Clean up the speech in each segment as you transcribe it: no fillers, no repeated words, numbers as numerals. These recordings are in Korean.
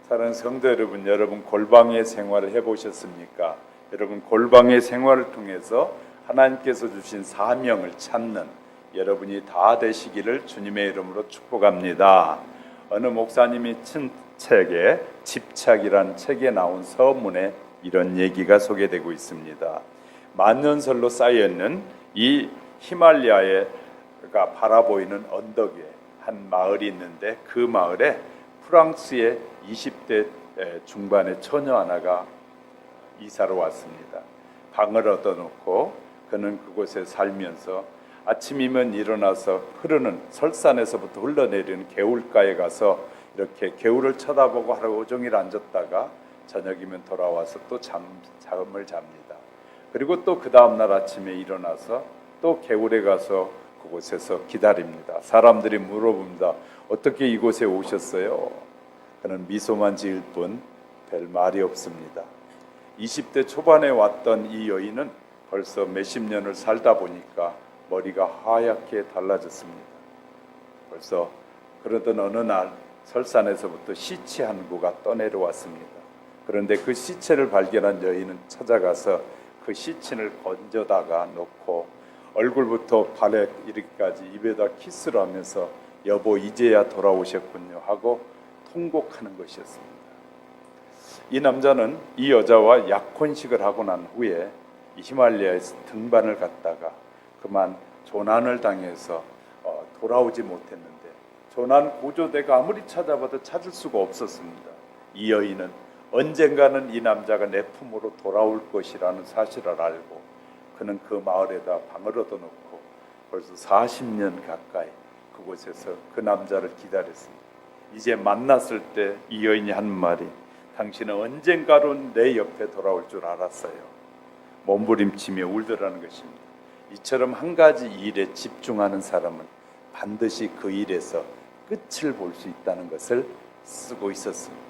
사랑하는 성도 여러분 골방의 생활을 해보셨습니까? 여러분 골방의 생활을 통해서 하나님께서 주신 사명을 찾는 여러분이 다 되시기를 주님의 이름으로 축복합니다. 어느 목사님이 쓴 책에 집착이란 책에 나온 서문에 이런 얘기가 소개되고 있습니다. 만년설로 쌓여있는 이 히말라야가 바라보이는 언덕 위에 한 마을이 있는데 그 마을에 프랑스의 20대 중반의 처녀 하나가 이사로 왔습니다. 방을 얻어놓고 그는 그곳에 살면서 아침이면 일어나서 흐르는 설산에서부터 흘러내리는 개울가에 가서 이렇게 개울을 쳐다보고 하루 종일 앉았다가 저녁이면 돌아와서 또 잠을 잡니다. 그리고 또 그 다음날 아침에 일어나서 또 개울에 가서 그곳에서 기다립니다. 사람들이 물어봅니다. 어떻게 이곳에 오셨어요? 그는 미소만 지을 뿐 별 말이 없습니다. 20대 초반에 왔던 이 여인은 벌써 몇십 년을 살다 보니까 머리가 하얗게 달라졌습니다. 벌써 그러던 어느 날 설산에서부터 시체 한 구가 떠내려왔습니다. 그런데 그 시체를 발견한 여인은 찾아가서 그 시체를 건져다가 놓고 얼굴부터 발에 이르기까지 입에다 키스를 하면서 여보 이제야 돌아오셨군요 하고 통곡하는 것이었습니다. 이 남자는 이 여자와 약혼식을 하고 난 후에 히말라야에서 등반을 갔다가 그만 조난을 당해서 돌아오지 못했는데 조난 구조대가 아무리 찾아봐도 찾을 수가 없었습니다. 이 여인은 언젠가는 이 남자가 내 품으로 돌아올 것이라는 사실을 알고 그는 그 마을에다 방을 얻어놓고 벌써 40년 가까이 그곳에서 그 남자를 기다렸습니다. 이제 만났을 때 이 여인이 한 말이 당신은 언젠가는 내 옆에 돌아올 줄 알았어요. 몸부림치며 울더라는 것입니다. 이처럼 한 가지 일에 집중하는 사람은 반드시 그 일에서 끝을 볼 수 있다는 것을 쓰고 있었습니다.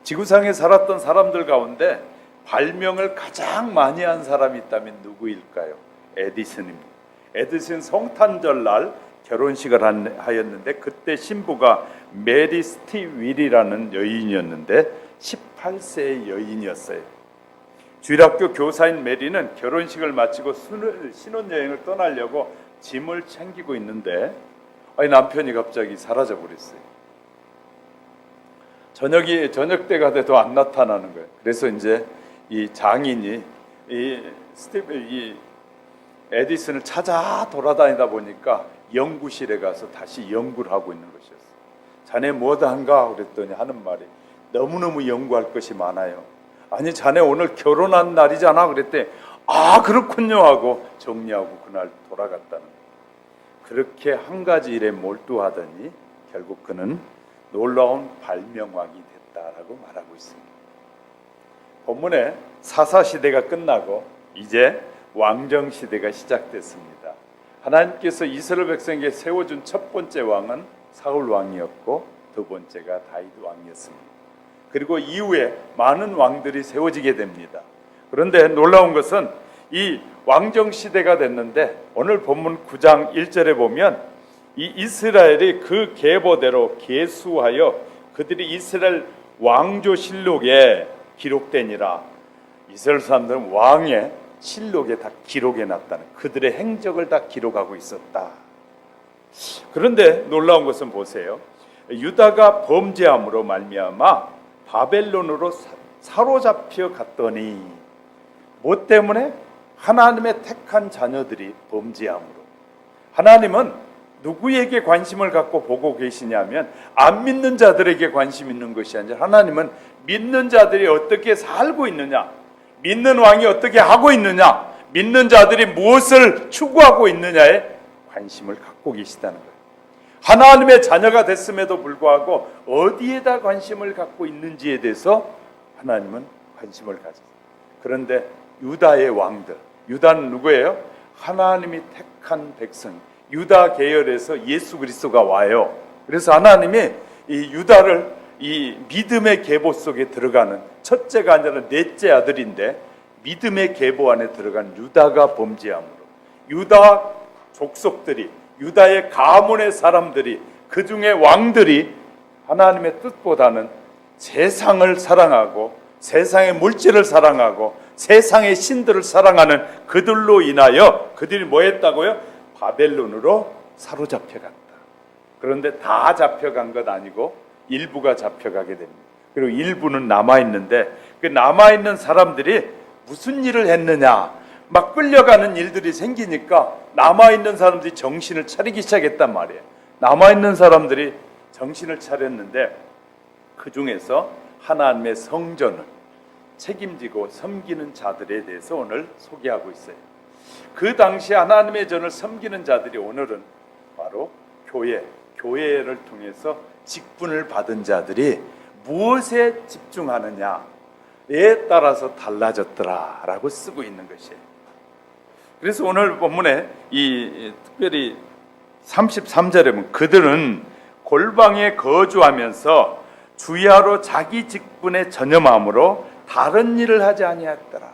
지구상에 살았던 사람들 가운데 발명을 가장 많이 한 사람이 있다면 누구일까요? 에디슨입니다. 에디슨 성탄절날 결혼식을 하였는데 그때 신부가 메리 스티윌이라는 여인이었는데 18세의 여인이었어요. 주일학교 교사인 메리는 결혼식을 마치고 신혼여행을 떠나려고 짐을 챙기고 있는데 남편이 갑자기 사라져 버렸어요. 저녁 때가 돼도 안 나타나는 거예요. 그래서 이제 이 장인이 이 에디슨을 찾아 돌아다니다 보니까 연구실에 가서 다시 연구를 하고 있는 것이었어요. 자네 뭐다 한가? 그랬더니 하는 말이 너무너무 연구할 것이 많아요. 아니 자네 오늘 결혼한 날이잖아. 그랬더니 아 그렇군요 하고 정리하고 그날 돌아갔다는 거예요. 그렇게 한 가지 일에 몰두하더니 결국 그는 놀라운 발명왕이 됐다라고 말하고 있습니다. 본문에 사사시대가 끝나고 이제 왕정시대가 시작됐습니다. 하나님께서 이스라엘 백성에게 세워준 첫 번째 왕은 사울 왕이었고 두 번째가 다윗 왕이었습니다. 그리고 이후에 많은 왕들이 세워지게 됩니다. 그런데 놀라운 것은 이 왕정시대가 됐는데 오늘 본문 9장 1절에 보면 이 이스라엘이 그 계보대로 계수하여 그들이 이스라엘 왕조실록에 기록되니라. 이스라엘 사람들은 왕의 실록에 다 기록해 놨다는 그들의 행적을 다 기록하고 있었다. 그런데 놀라운 것은 보세요. 유다가 범죄함으로 말미암아 바벨론으로 사로잡혀 갔더니 뭐 때문에? 하나님의 택한 자녀들이 범죄함으로. 하나님은 누구에게 관심을 갖고 보고 계시냐면 안 믿는 자들에게 관심 있는 것이 아니라 하나님은 믿는 자들이 어떻게 살고 있느냐, 믿는 왕이 어떻게 하고 있느냐, 믿는 자들이 무엇을 추구하고 있느냐에 관심을 갖고 계시다는 거예요. 하나님의 자녀가 됐음에도 불구하고 어디에다 관심을 갖고 있는지에 대해서 하나님은 관심을 가졌어요. 그런데 유다의 왕들, 유다는 누구예요? 하나님이 택한 백성, 유다 계열에서 예수 그리스도가 와요. 그래서 하나님이 이 유다를 이 믿음의 계보 속에 들어가는 첫째가 아니라 넷째 아들인데 믿음의 계보 안에 들어간 유다가 범죄함으로 유다 족속들이 유다의 가문의 사람들이 그 중에 왕들이 하나님의 뜻보다는 세상을 사랑하고 세상의 물질을 사랑하고 세상의 신들을 사랑하는 그들로 인하여 그들이 뭐 했다고요? 바벨론으로 사로잡혀갔다. 그런데 다 잡혀간 것 아니고 일부가 잡혀가게 됩니다. 그리고 일부는 남아있는데 그 남아있는 사람들이 무슨 일을 했느냐, 막 끌려가는 일들이 생기니까 남아있는 사람들이 정신을 차리기 시작했단 말이에요. 남아있는 사람들이 정신을 차렸는데 그 중에서 하나님의 성전을 책임지고 섬기는 자들에 대해서 오늘 소개하고 있어요. 그 당시 하나님의 전을 섬기는 자들이 오늘은 바로 교회를 통해서 직분을 받은 자들이 무엇에 집중하느냐에 따라서 달라졌더라라고 쓰고 있는 것이에요. 그래서 오늘 본문에 이 특별히 33절에 보면 그들은 골방에 거주하면서 주야로 자기 직분에 전념함으로 다른 일을 하지 아니하였더라.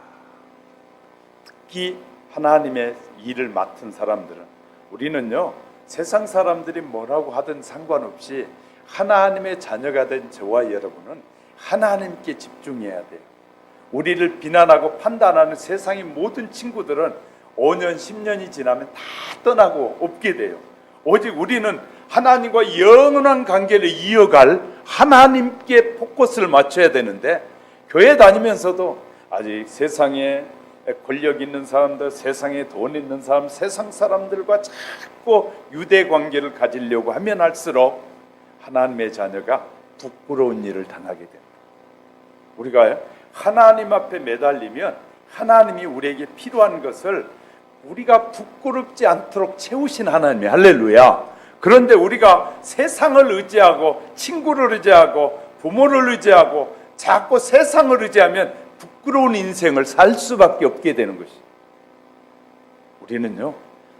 특히 하나님의 일을 맡은 사람들은 우리는요 세상 사람들이 뭐라고 하든 상관없이 하나님의 자녀가 된 저와 여러분은 하나님께 집중해야 돼요. 우리를 비난하고 판단하는 세상의 모든 친구들은 5년 10년이 지나면 다 떠나고 없게 돼요. 오직 우리는 하나님과 영원한 관계를 이어갈 하나님께 포커스를 맞춰야 되는데 교회 다니면서도 아직 세상에 권력 있는 사람들, 세상에 돈 있는 사람, 세상 사람들과 자꾸 유대 관계를 가지려고 하면 할수록 하나님의 자녀가 부끄러운 일을 당하게 됩니다. 우리가 하나님 앞에 매달리면 하나님이 우리에게 필요한 것을 우리가 부끄럽지 않도록 채우신 하나님이 할렐루야. 그런데 우리가 세상을 의지하고 친구를 의지하고 부모를 의지하고 자꾸 세상을 의지하면 부끄러운 인생을 살 수밖에 없게 되는 것이. 우리는요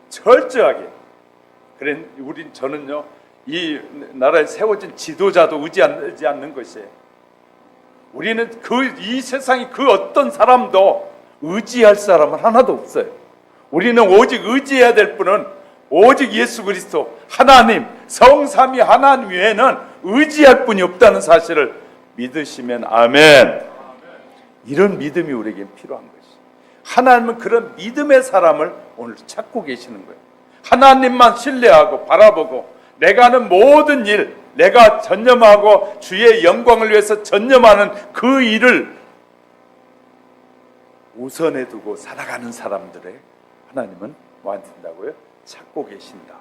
철저하게 저는요 이 나라에 세워진 지도자도 의지하지 않는 것이에요. 우리는 이 세상에 그 어떤 사람도 의지할 사람은 하나도 없어요. 우리는 오직 의지해야 될 분은 오직 예수 그리스도 하나님 성삼위 하나님 외에는 의지할 분이 없다는 사실을 믿으시면 아멘. 이런 믿음이 우리에게 필요한 것이. 하나님은 그런 믿음의 사람을 오늘 찾고 계시는 거예요. 하나님만 신뢰하고 바라보고 내가 하는 모든 일, 내가 전념하고 주의 영광을 위해서 전념하는 그 일을 우선에 두고 살아가는 사람들의 하나님은 뭐 하신다고요? 찾고 계신다.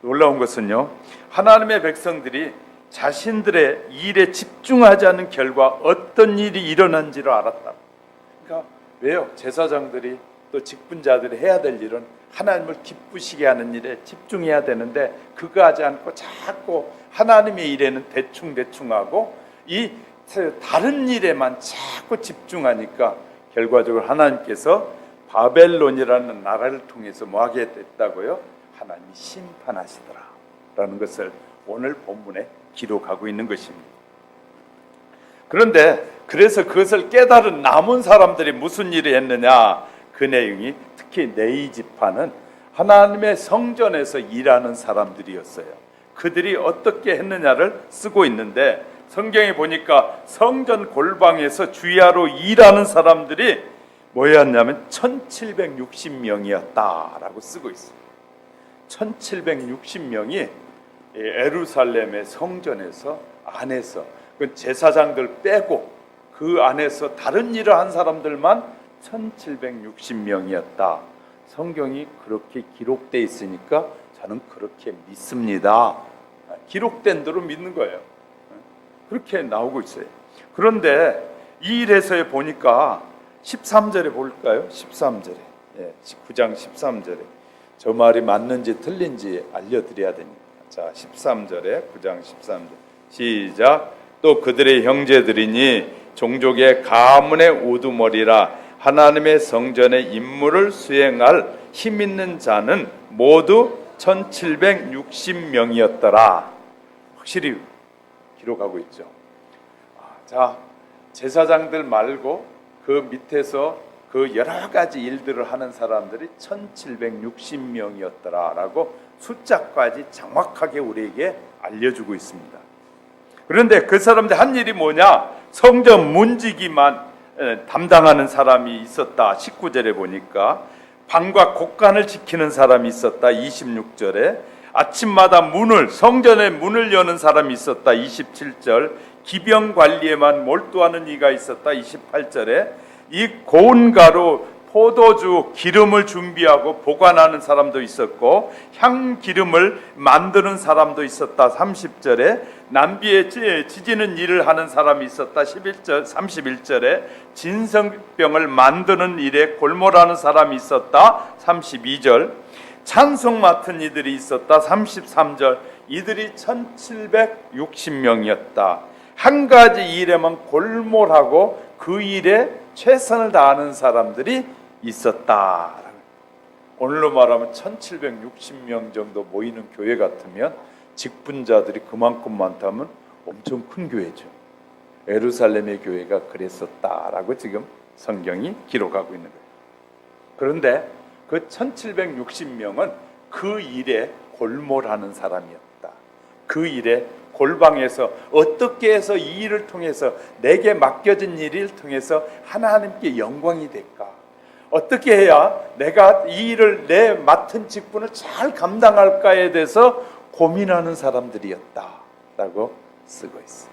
놀라운 것은요 하나님의 백성들이 자신들의 일에 집중하지 않는 결과 어떤 일이 일어난지를 알았다. 그러니까 왜요? 제사장들이 또 직분자들이 해야 될 일은 하나님을 기쁘시게 하는 일에 집중해야 되는데 그거 하지 않고 자꾸 하나님의 일에는 대충하고 이 다른 일에만 자꾸 집중하니까 결과적으로 하나님께서 바벨론이라는 나라를 통해서 뭐 하게 됐다고요? 하나님이 심판하시더라 라는 것을 오늘 본문에 기록하고 있는 것입니다. 그런데 그래서 그것을 깨달은 남은 사람들이 무슨 일을 했느냐, 그 내용이 특히 네이 지파는 하나님의 성전에서 일하는 사람들이었어요. 그들이 어떻게 했느냐를 쓰고 있는데 성경에 보니까 성전 골방에서 주야로 일하는 사람들이 뭐였냐면 1760명이었다라고 쓰고 있어요. 1760명이 예루살렘의 성전에서 안에서 그 제사장들 빼고 그 안에서 다른 일을 한 사람들만 1760명이었다. 성경이 그렇게 기록되어 있으니까 저는 그렇게 믿습니다. 기록된 대로 믿는 거예요. 그렇게 나오고 있어요. 그런데 이 일에서 보니까 13절에 볼까요? 13절에 9장 13절에 저 말이 맞는지 틀린지 알려드려야 됩니다. 자, 13절에 9장 13절 시작. 또 그들의 형제들이니 종족의 가문의 우두머리라 하나님의 성전의 임무를 수행할 힘 있는 자는 모두 1760명이었더라. 확실히 기록하고 있죠. 자, 제사장들 말고 그 밑에서 그 여러 가지 일들을 하는 사람들이 1760명이었더라라고 숫자까지 정확하게 우리에게 알려주고 있습니다. 그런데 그 사람들 한 일이 뭐냐? 성전 문지기만 담당하는 사람이 있었다. 19절에 보니까 방과 곳간을 지키는 사람이 있었다. 26절에 아침마다 성전의 문을 여는 사람이 있었다. 27절 기병 관리에만 몰두하는 이가 있었다. 28절에 이 고운 가루 포도주 기름을 준비하고 보관하는 사람도 있었고 향 기름을 만드는 사람도 있었다. 30절에 남비에 지지는 일을 하는 사람이 있었다. 31절에 진성병을 만드는 일에 골몰하는 사람이 있었다. 32절 찬송 맡은 이들이 있었다. 33절 이들이 1760명이었다. 한 가지 일에만 골몰하고 그 일에 최선을 다하는 사람들이 있었다. 오늘로 말하면 1760명 정도 모이는 교회 같으면 직분자들이 그만큼 많다면 엄청 큰 교회죠. 예루살렘의 교회가 그랬었다라고 지금 성경이 기록하고 있는 거예요. 그런데 그 1760명은 그 일에 골몰하는 사람이었다. 그 일에 골방에서 어떻게 해서 이 일을 통해서 내게 맡겨진 일을 통해서 하나님께 영광이 될까? 어떻게 해야 내가 이 일을 내 맡은 직분을 잘 감당할까에 대해서 고민하는 사람들이었다라고 쓰고 있어요.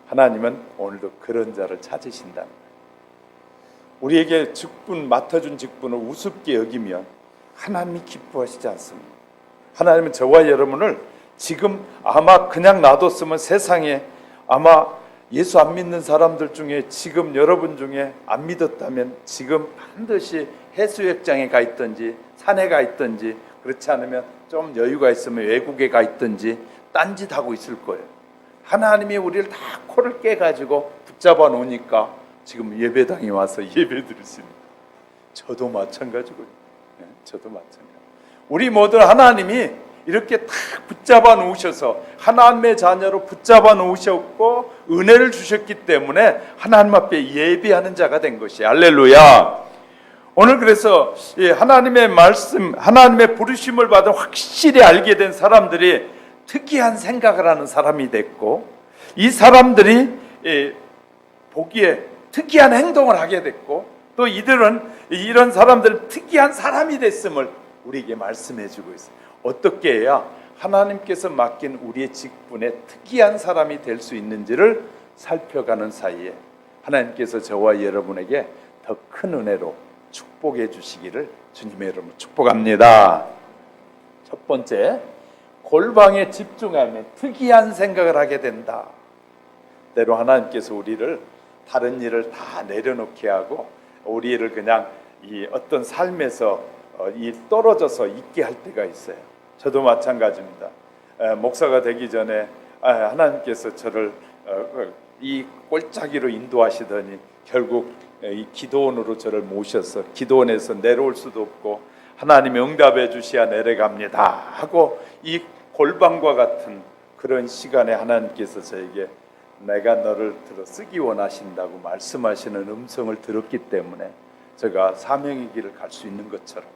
하나님은 오늘도 그런 자를 찾으신다는 거예요. 우리에게 맡아준 직분을 우습게 여기면 하나님이 기뻐하시지 않습니다. 하나님은 저와 여러분을 지금 아마 그냥 놔뒀으면 세상에 아마 예수 안 믿는 사람들 중에 지금 여러분 중에 안 믿었다면 지금 반드시 해수욕장에 가 있든지 산에 가 있든지 그렇지 않으면 좀 여유가 있으면 외국에 가 있든지 딴짓하고 있을 거예요. 하나님이 우리를 다 코를 깨가지고 붙잡아 놓으니까 지금 예배당에 와서 예배 드리십니다. 저도 마찬가지고요. 네, 저도 마찬가지. 우리 모두 하나님이 이렇게 탁 붙잡아 놓으셔서 하나님의 자녀로 붙잡아 놓으셨고 은혜를 주셨기 때문에 하나님 앞에 예배하는 자가 된 것이 할렐루야. 오늘 그래서 하나님의 말씀, 하나님의 부르심을 받은 확실히 알게 된 사람들이 특이한 생각을 하는 사람이 됐고 이 사람들이 보기에 특이한 행동을 하게 됐고 또 이들은 이런 사람들 특이한 사람이 됐음을 우리에게 말씀해 주고 있어요. 어떻게 해야 하나님께서 맡긴 우리의 직분에 특이한 사람이 될 수 있는지를 살펴가는 사이에 하나님께서 저와 여러분에게 더 큰 은혜로 축복해 주시기를 주님의 이름으로 축복합니다. 첫 번째, 골방에 집중하면 특이한 생각을 하게 된다. 때로 하나님께서 우리를 다른 일을 다 내려놓게 하고 우리를 그냥 이 어떤 삶에서 떨어져서 있게 할 때가 있어요. 저도 마찬가지입니다. 목사가 되기 전에 하나님께서 저를 이 꼴짜기로 인도하시더니 결국 이 기도원으로 저를 모셔서 기도원에서 내려올 수도 없고 하나님이 응답해 주셔야 내려갑니다 하고 이 골방과 같은 그런 시간에 하나님께서 저에게 내가 너를 들어 쓰기 원하신다고 말씀하시는 음성을 들었기 때문에 제가 사명의 길을 갈 수 있는 것처럼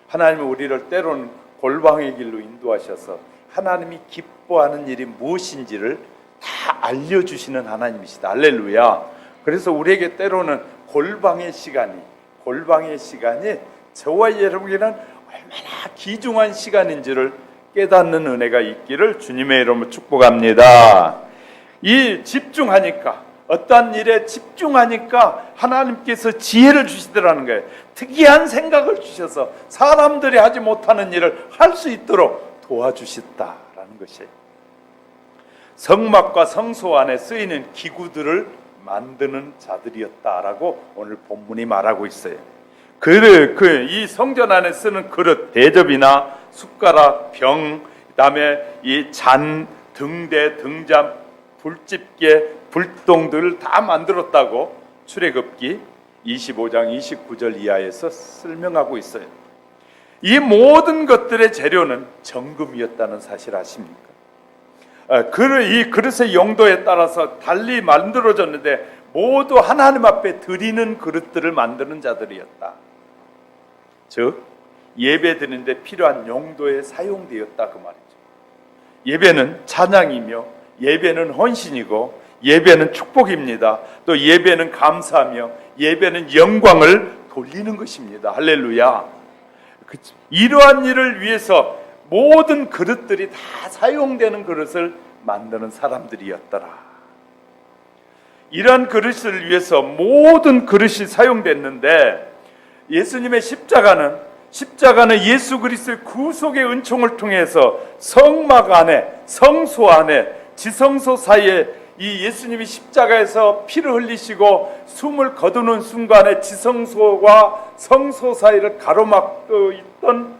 하나님은 우리를 때로는 골방의 길로 인도하셔서 하나님이 기뻐하는 일이 무엇인지를 다 알려주시는 하나님이시다. 할렐루야. 그래서 우리에게 때로는 골방의 시간이 저와 여러분에게는 얼마나 귀중한 시간인지를 깨닫는 은혜가 있기를 주님의 이름으로 축복합니다. 이 집중하니까 어떠한 일에 집중하니까 하나님께서 지혜를 주시더라는 거예요. 특이한 생각을 주셔서 사람들이 하지 못하는 일을 할 수 있도록 도와주셨다라는 것이에요. 성막과 성소 안에 쓰이는 기구들을 만드는 자들이었다라고 오늘 본문이 말하고 있어요. 이 성전 안에 쓰는 그릇, 대접이나 숟가락, 병, 그다음에 이 잔, 등대, 등잔, 불집게, 불똥들을 다 만들었다고 출애굽기 25장 29절 이하에서 설명하고 있어요. 이 모든 것들의 재료는 정금이었다는 사실 아십니까? 이 그릇의 용도에 따라서 달리 만들어졌는데 모두 하나님 앞에 드리는 그릇들을 만드는 자들이었다. 즉 예배 드리는데 필요한 용도에 사용되었다 그 말이죠. 예배는 찬양이며 예배는 헌신이고 예배는 축복입니다. 또 예배는 감사하며 예배는 영광을 돌리는 것입니다. 할렐루야. 이러한 일을 위해서 모든 그릇들이 다 사용되는 그릇을 만드는 사람들이었더라. 이러한 그릇을 위해서 모든 그릇이 사용됐는데 예수님의 십자가는 예수 그리스도의 구속의 은총을 통해서 성막 안에, 성소 안에, 지성소 사이에 이 예수님이 십자가에서 피를 흘리시고 숨을 거두는 순간에 지성소와 성소 사이를 가로막고 있던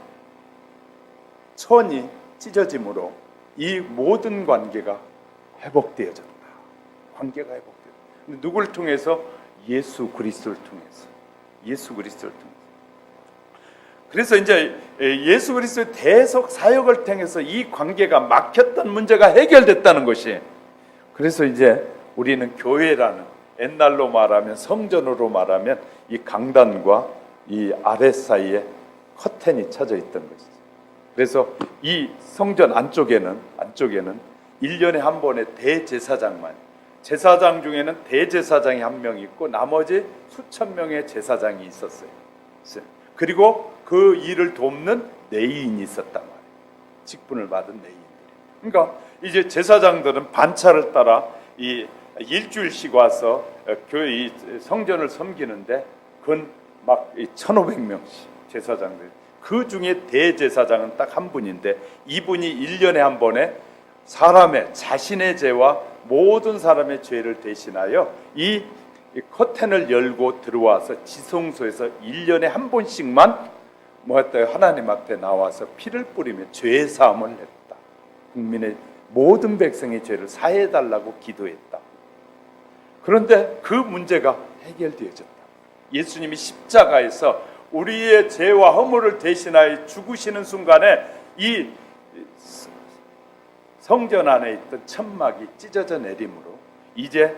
천이 찢어짐으로 이 모든 관계가 회복되어졌다. 관계가 회복되었다. 누구를 통해서? 예수 그리스도를 통해서. 예수 그리스도를 통해서. 그래서 이제 예수 그리스도의 대속 사역을 통해서 이 관계가 막혔던 문제가 해결됐다는 것이, 그래서 이제 우리는 교회라는, 옛날로 말하면 성전으로 말하면 이 강단과 이 아랫 사이에 커튼이 쳐져 있던 것이죠. 그래서 이 성전 안쪽에는 1년에 한 번의 대제사장만, 제사장 중에는 대제사장이 한 명 있고 나머지 수천 명의 제사장이 있었어요. 그리고 그 일을 돕는 레위인이 있었단 말이에요. 직분을 받은 레위인들이. 그러니까 이제 제사장들은 반차를 따라 이 일주일씩 와서 교회 이 성전을 섬기는데 그건 막 1,500명씩 제사장들. 그 중에 대제사장은 딱 한 분인데 이분이 1년에 한 번에 사람의 자신의 죄와 모든 사람의 죄를 대신하여 이 커튼을 열고 들어와서 지성소에서 1년에 한 번씩만 하나님 앞에 나와서 피를 뿌리며 죄 사함을 했다. 국민의 모든 백성의 죄를 사해달라고 기도했다. 그런데 그 문제가 해결되어졌다. 예수님이 십자가에서 우리의 죄와 허물을 대신하여 죽으시는 순간에 이 성전 안에 있던 천막이 찢어져 내림으로 이제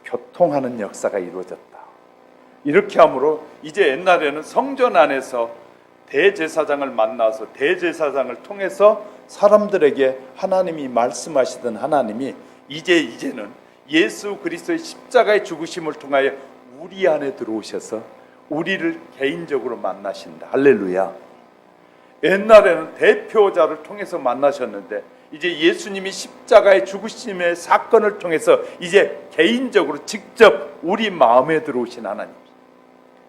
교통하는 역사가 이루어졌다. 이렇게 함으로 이제 옛날에는 성전 안에서 대제사장을 만나서 대제사장을 통해서 사람들에게 하나님이 말씀하시던 하나님이 이제는 예수 그리스도의 십자가의 죽으심을 통하여 우리 안에 들어오셔서 우리를 개인적으로 만나신다. 할렐루야. 옛날에는 대표자를 통해서 만나셨는데 이제 예수님이 십자가의 죽으심의 사건을 통해서 이제 개인적으로 직접 우리 마음에 들어오신 하나님.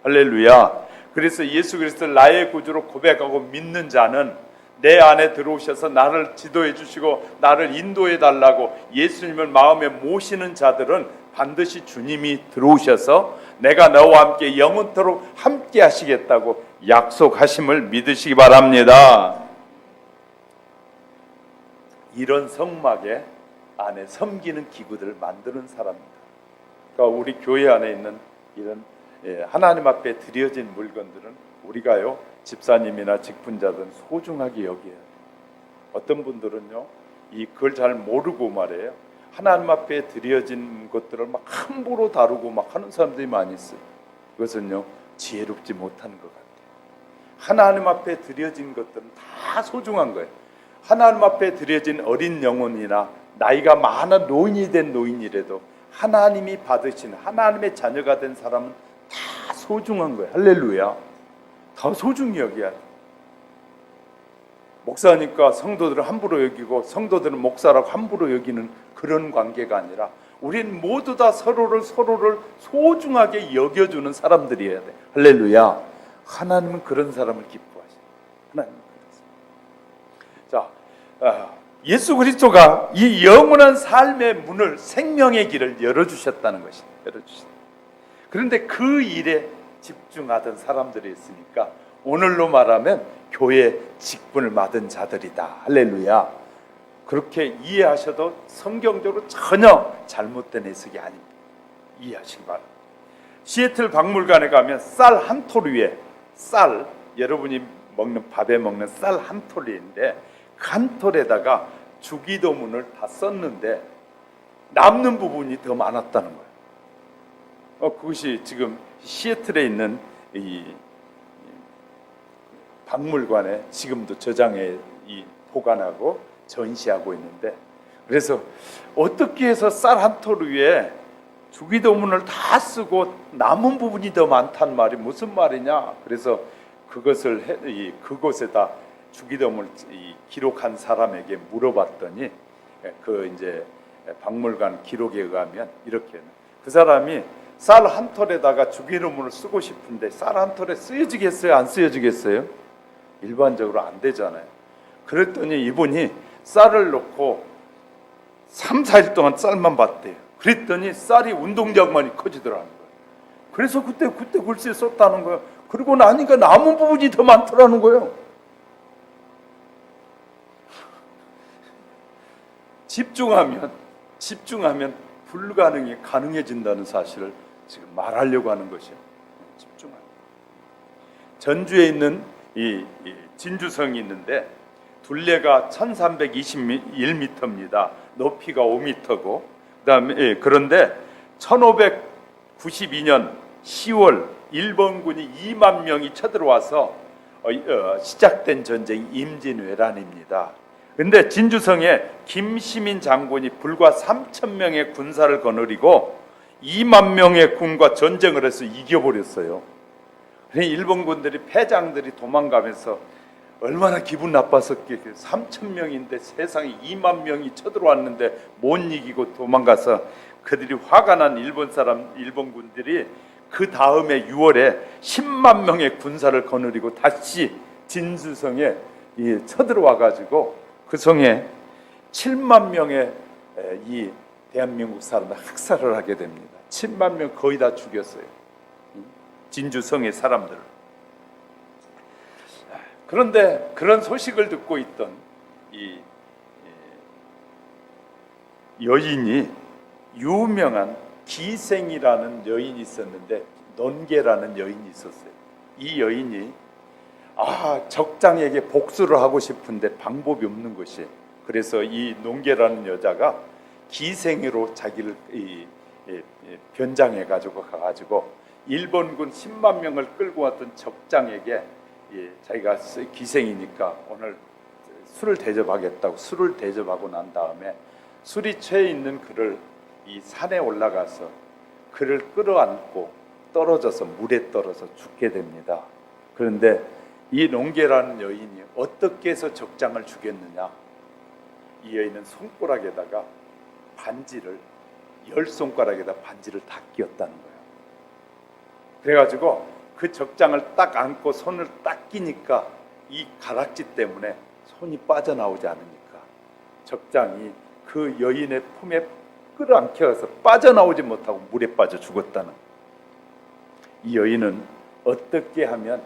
할렐루야. 그래서 예수 그리스도를 나의 구주로 고백하고 믿는 자는 내 안에 들어오셔서 나를 지도해 주시고 나를 인도해 달라고 예수님을 마음에 모시는 자들은 반드시 주님이 들어오셔서 내가 너와 함께 영원토록 함께 하시겠다고 약속하심을 믿으시기 바랍니다. 이런 성막에 안에 섬기는 기구들을 만드는 사람입니다. 그러니까 우리 교회 안에 있는 이런 하나님 앞에 드려진 물건들은 우리가요 집사님이나 직분자들은 소중하게 여겨야 돼요. 어떤 분들은요 그걸 잘 모르고 말이에요. 하나님 앞에 드려진 것들을 막 함부로 다루고 막 하는 사람들이 많이 있어요. 그것은요 지혜롭지 못하는 것 같아요. 하나님 앞에 드려진 것들은 다 소중한 거예요. 하나님 앞에 드려진 어린 영혼이나 나이가 많은 노인이 된 노인이라도 하나님이 받으신 하나님의 자녀가 된 사람은 다 소중한 거예요. 할렐루야. 더 소중히 여겨야 돼. 목사니까 성도들을 함부로 여기고 성도들은 목사라고 함부로 여기는 그런 관계가 아니라 우린 모두 다 서로를 소중하게 여겨주는 사람들이어야 돼. 할렐루야. 하나님은 그런 사람을 기뻐하셔. 하나님은 그렇습니다. 자, 예수 그리스도가 이 영원한 삶의 문을, 생명의 길을 열어주셨다는 것이 열어주셨다. 그런데 그 일에 집중하던 사람들이 있으니까 오늘로 말하면 교회 직분을 맡은 자들이다. 할렐루야. 그렇게 이해하셔도 성경적으로 전혀 잘못된 해석이 아닙니다. 이해하시기 바랍니다. 시애틀 박물관에 가면 쌀 한 톨 위에 여러분이 먹는 밥에 먹는 쌀 한 톨인데 그 한 톨에다가 주기도문을 다 썼는데 남는 부분이 더 많았다는 거예요. 그것이 지금 시애틀에 있는 이 박물관에 지금도 저장해 보관하고 전시하고 있는데, 그래서 어떻게 해서 쌀 한 톨 위에 주기도문을 다 쓰고 남은 부분이 더 많단 말이 무슨 말이냐? 그래서 그것을 그곳에다 주기도문을 기록한 사람에게 물어봤더니 그 이제 박물관 기록에 의하면 이렇게, 그 사람이 쌀 한 톨에다가 주기도문을 쓰고 싶은데 쌀 한 톨에 쓰여지겠어요? 안 쓰여지겠어요? 일반적으로 안 되잖아요. 그랬더니 이분이 쌀을 넣고 3, 4일 동안 쌀만 봤대요. 그랬더니 쌀이 운동장만이 커지더라는 거예요. 그래서 그때 글씨 썼다는 거예요. 그리고 나니까 남은 부분이 더 많더라는 거예요. 집중하면 불가능이 가능해진다는 사실을 지금 말하려고 하는 것이에요. 집중하면. 전주에 있는 이 진주성이 있는데 둘레가 1321m입니다. 높이가 5m고, 그다음에 그런데 1592년 10월 일본군이 2만 명이 쳐들어와서 시작된 전쟁이 임진왜란입니다. 근데 진주성에 김시민 장군이 불과 3,000명의 군사를 거느리고 2만 명의 군과 전쟁을 해서 이겨버렸어요. 일본군들이 패장들이 도망가면서 얼마나 기분 나빴었겠어요. 3,000명인데 세상에 2만 명이 쳐들어왔는데 못 이기고 도망가서 그들이 화가 난 일본군들이 그 다음에 6월에 10만 명의 군사를 거느리고 다시 진주성에 쳐들어와 가지고 그 성에 7만 명의 이 대한민국 사람들 학살을 하게 됩니다. 7만 명 거의 다 죽였어요. 진주성의 사람들을. 그런데 그런 소식을 듣고 있던 이 여인이, 유명한 기생이라는 여인이 있었는데, 논계라는 여인이 있었어요. 이 여인이 적장에게 복수를 하고 싶은데 방법이 없는 것이, 그래서 이 논계라는 여자가 기생으로 자기를 변장해 가지고 일본군 10만 명을 끌고 왔던 적장에게 자기가 기생이니까 오늘 술을 대접하겠다고 술을 대접하고 난 다음에 술이 취해 있는 그를 이 산에 올라가서 그를 끌어안고 떨어져서 물에 떨어져 죽게 됩니다. 그런데 이 농계라는 여인이 어떻게 해서 적장을 죽였느냐? 이 여인은 손가락에다가 반지를, 10손가락에다 반지를 다 끼웠다는 거예요. 그래가지고 그 적장을 딱 안고 손을 딱 끼니까 이 가락지 때문에 손이 빠져나오지 않으니까 적장이 그 여인의 품에 끌어안혀서 빠져나오지 못하고 물에 빠져 죽었다는. 이 여인은 어떻게 하면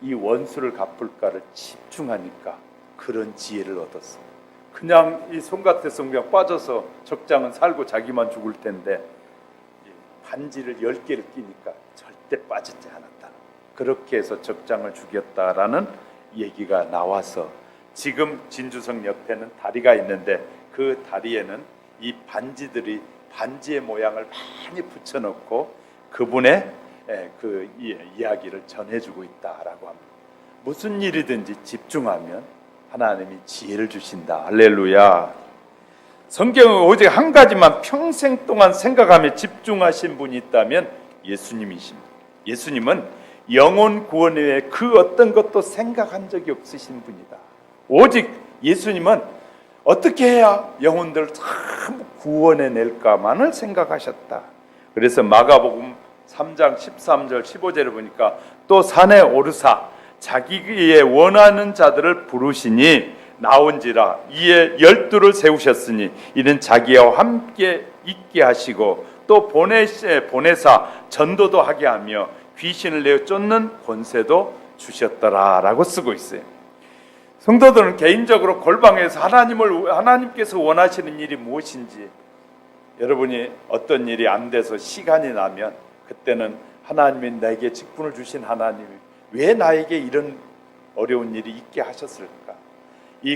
이 원수를 갚을까를 집중하니까 그런 지혜를 얻었어. 그냥 이 손 같아서 그냥 빠져서 적장은 살고 자기만 죽을 텐데 반지를 10개를 끼니까 절대 빠지지 않았다. 그렇게 해서 적장을 죽였다라는 얘기가 나와서 지금 진주성 옆에는 다리가 있는데 그 다리에는 이 반지들이 반지의 모양을 많이 붙여놓고 그분의 그 이야기를 전해주고 있다라고 합니다. 무슨 일이든지 집중하면 하나님이 지혜를 주신다. 할렐루야. 성경은 오직 한 가지만 평생 동안 생각하며 집중하신 분이 있다면 예수님이십니다. 예수님은 영혼 구원 외에 그 어떤 것도 생각한 적이 없으신 분이다. 오직 예수님은 어떻게 해야 영혼들을 참 구원해 낼까만을 생각하셨다. 그래서 마가복음 3장 13절 15절을 보니까 또 산에 오르사 자기의 원하는 자들을 부르시니 나온지라 이에 12를 세우셨으니 이는 자기와 함께 있게 하시고 또 보내사 전도도 하게 하며 귀신을 내어 쫓는 권세도 주셨더라라고 쓰고 있어요. 성도들은 개인적으로 골방에서 하나님께서 원하시는 일이 무엇인지, 여러분이 어떤 일이 안 돼서 시간이 나면 그때는 하나님이 내게 직분을 주신 하나님이 왜 나에게 이런 어려운 일이 있게 하셨을까?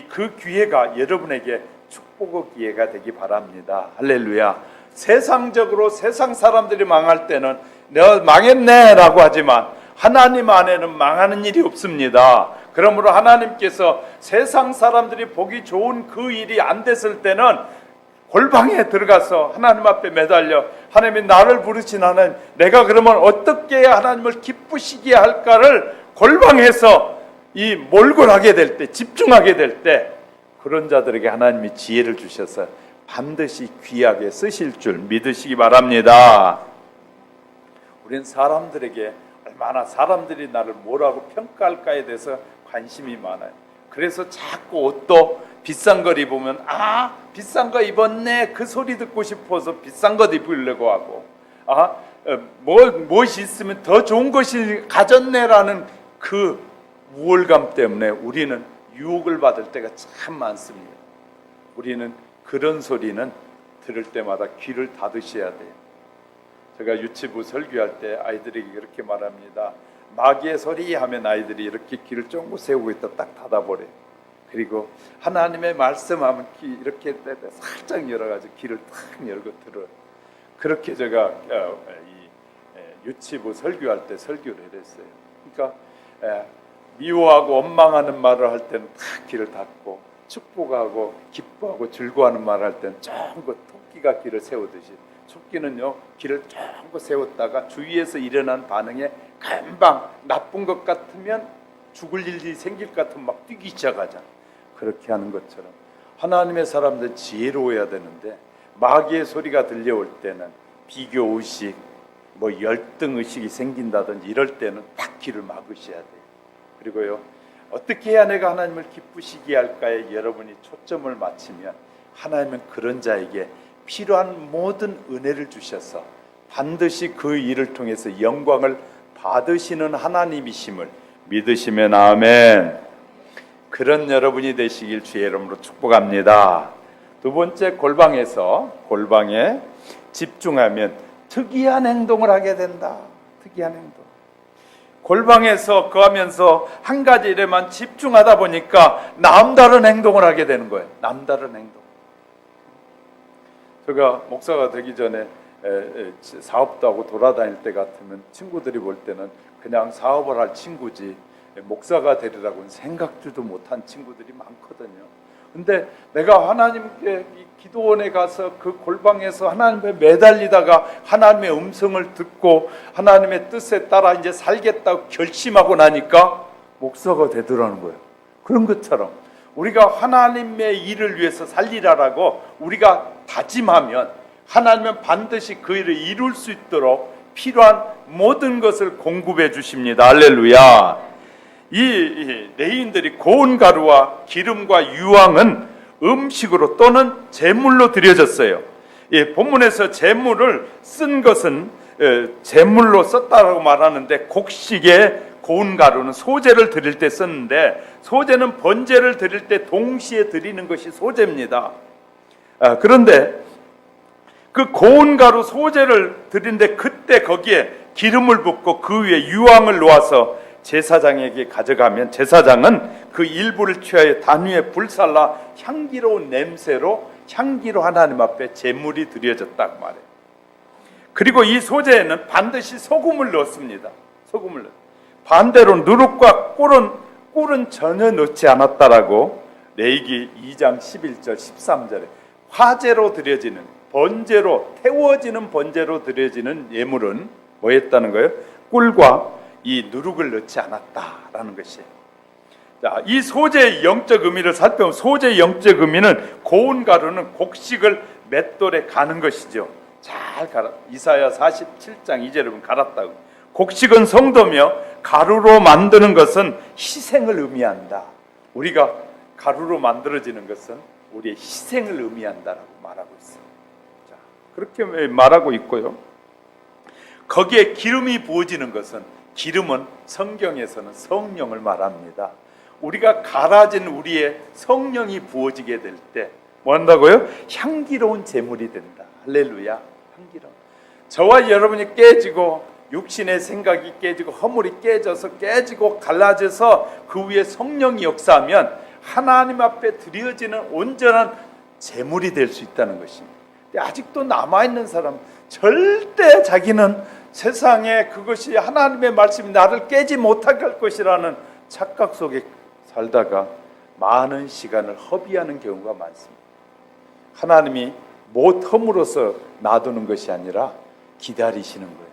그 기회가 여러분에게 축복의 기회가 되기 바랍니다. 할렐루야. 세상적으로 세상 사람들이 망할 때는 내가 망했네 라고 하지만 하나님 안에는 망하는 일이 없습니다. 그러므로 하나님께서 세상 사람들이 보기 좋은 그 일이 안 됐을 때는 골방에 들어가서 하나님 앞에 매달려 하나님이 나를 부르신 하나님, 내가 그러면 어떻게 해야 하나님을 기쁘시게 할까를 골방에서 이 몰골하게 될 때, 집중하게 될 때 그런 자들에게 하나님이 지혜를 주셔서 반드시 귀하게 쓰실 줄 믿으시기 바랍니다. 우리는 사람들에게 얼마나 사람들이 나를 뭐라고 평가할까에 대해서 관심이 많아요. 그래서 자꾸 옷도 비싼 걸 입으면 비싼 거 입었네 그 소리 듣고 싶어서 비싼 것 입으려고 하고 무엇이 있으면 더 좋은 것이 가졌네라는 그 우월감 때문에 우리는 유혹을 받을 때가 참 많습니다. 우리는 그런 소리는 들을 때마다 귀를 닫으셔야 돼요. 제가 유치부 설교할 때 아이들에게 이렇게 말합니다. 마귀의 소리 하면 아이들이 이렇게 귀를 쫑긋 세우고 있다 딱 닫아버려요. 그리고 하나님의 말씀하면 귀 이렇게 살짝 열어가지고 귀를 탁 열고 들어요. 그렇게 제가 유치부 설교할 때 설교를 했어요. 그러니까 미워하고 원망하는 말을 할 때는 탁 귀를 닫고 축복하고 기뻐하고 즐거워하는 말을 할 때는 쫑긋 토끼가 귀를 세우듯이 토끼는요 귀를 쫑긋 세웠다가 주위에서 일어난 반응에 금방 나쁜 것 같으면 죽을 일이 생길 것 같으면 막 뛰기 시작하잖아. 그렇게 하는 것처럼 하나님의 사람들 지혜로워야 되는데 마귀의 소리가 들려올 때는 비교 의식, 열등 의식이 생긴다든지 이럴 때는 딱 귀를 막으셔야 돼요. 그리고요 어떻게 해야 내가 하나님을 기쁘시게 할까에 여러분이 초점을 맞추면 하나님은 그런 자에게 필요한 모든 은혜를 주셔서 반드시 그 일을 통해서 영광을 받으시는 하나님이심을 믿으시면 아멘. 그런 여러분이 되시길 주의 이름으로 축복합니다. 두 번째, 골방에 집중하면 특이한 행동을 하게 된다. 특이한 행동. 골방에서 거하면서 한 가지 일에만 집중하다 보니까 남다른 행동을 하게 되는 거예요. 남다른 행동. 제가 목사가 되기 전에 사업도 하고 돌아다닐 때 같으면 친구들이 볼 때는 그냥 사업을 할 친구지 목사가 되리라고는 생각지도 못한 친구들이 많거든요. 근데 내가 하나님께 기도원에 가서 그 골방에서 하나님께 매달리다가 하나님의 음성을 듣고 하나님의 뜻에 따라 이제 살겠다고 결심하고 나니까 목사가 되더라는 거예요. 그런 것처럼 우리가 하나님의 일을 위해서 살리라라고 우리가 다짐하면 하나님은 반드시 그 일을 이룰 수 있도록 필요한 모든 것을 공급해 주십니다. 할렐루야. 이 레위인들이 고운 가루와 기름과 유황은 음식으로 또는 제물로 드려졌어요. 본문에서 제물을 쓴 것은 제물로 썼다고 말하는데 곡식에 고운 가루는 소제를 드릴 때 썼는데 소제는 번제를 드릴 때 동시에 드리는 것이 소제입니다. 그런데 그 고운 가루 소제를 드리는데 그때 거기에 기름을 붓고 그 위에 유황을 놓아서 제사장에게 가져가면 제사장은 그 일부를 취하여 단 위에 불살라 향기로운 냄새로 향기로 하나님 앞에 제물이 드려졌다고 말해요. 그리고 이 소제에는 반드시 소금을 넣습니다. 소금을 넣. 반대로 누룩과 꿀은 전혀 넣지 않았다라고 레위기 2장 11절 13절에 화제로 드려지는 번제로 태워지는 번제로 드려지는 예물은 뭐였다는 거예요? 꿀과 이 누룩을 넣지 않았다라는 것이에요. 자, 이 소제의 영적 의미를 살펴보면 소제의 영적 의미는 고운 가루는 곡식을 맷돌에 가는 것이죠. 잘 갈아. 이사야 47장 2절에 보면 갈았다고. 곡식은 성도며 가루로 만드는 것은 희생을 의미한다. 우리가 가루로 만들어지는 것은 우리의 희생을 의미한다라고 말하고 있어요. 자, 그렇게 말하고 있고요. 거기에 기름이 부어지는 것은 기름은 성경에서는 성령을 말합니다. 우리가 갈아진 우리의 성령이 부어지게 될 때 뭐 한다고요? 향기로운 제물이 된다. 할렐루야. 향기로운. 저와 여러분이 깨지고 육신의 생각이 깨지고 허물이 깨지고 갈라져서 그 위에 성령이 역사하면 하나님 앞에 드려지는 온전한 재물이 될 수 있다는 것입니다. 근데 아직도 남아있는 사람, 절대 자기는 세상에 그것이 하나님의 말씀이 나를 깨지 못하게 할 것이라는 착각 속에 살다가 많은 시간을 허비하는 경우가 많습니다. 하나님이 못 허물어서 놔두는 것이 아니라 기다리시는 거예요.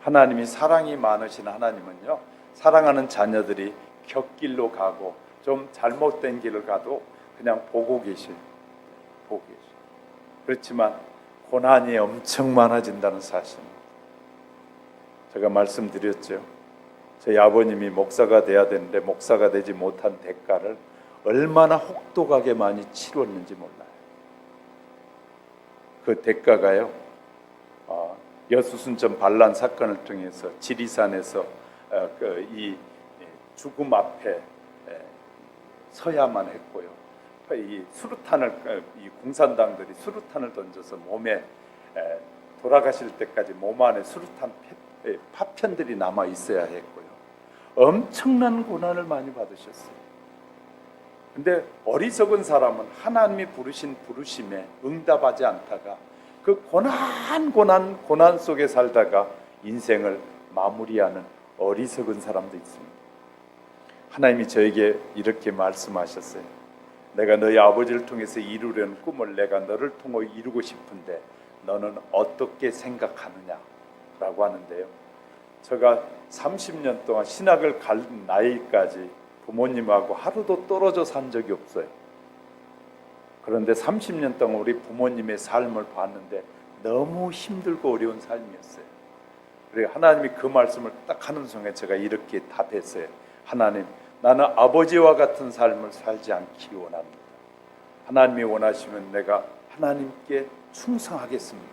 하나님이 사랑이 많으신 하나님은요, 사랑하는 자녀들이 곁길로 가고 좀 잘못된 길을 가도 그냥 보고 계셔요. 보고 계셔요. 그렇지만 고난이 엄청 많아진다는 사실입니다. 제가 말씀드렸죠. 저희 아버님이 목사가 돼야 되는데 목사가 되지 못한 대가를 얼마나 혹독하게 많이 치렀는지 몰라요. 그 대가가요, 여수순천 반란 사건을 통해서 지리산에서 이 죽음 앞에 서야만 했고요. 이 수류탄을, 이 공산당들이 수류탄을 던져서 몸에 돌아가실 때까지 몸 안에 수류탄 파편들이 남아 있어야 했고요. 엄청난 고난을 많이 받으셨어요. 근데 어리석은 사람은 하나님이 부르신 부르심에 응답하지 않다가 그 고난 속에 살다가 인생을 마무리하는 어리석은 사람도 있습니다. 하나님이 저에게 이렇게 말씀하셨어요. 내가 너희 아버지를 통해서 이루려는 꿈을 내가 너를 통해 이루고 싶은데 너는 어떻게 생각하느냐 라고 하는데요, 제가 30년 동안 신학을 갈 나이까지 부모님하고 하루도 떨어져 산 적이 없어요. 그런데 30년 동안 우리 부모님의 삶을 봤는데 너무 힘들고 어려운 삶이었어요. 그래서 하나님이 그 말씀을 딱 하는 순간 제가 이렇게 답했어요. 하나님, 나는 아버지와 같은 삶을 살지 않기 원합니다. 하나님이 원하시면 내가 하나님께 충성하겠습니다.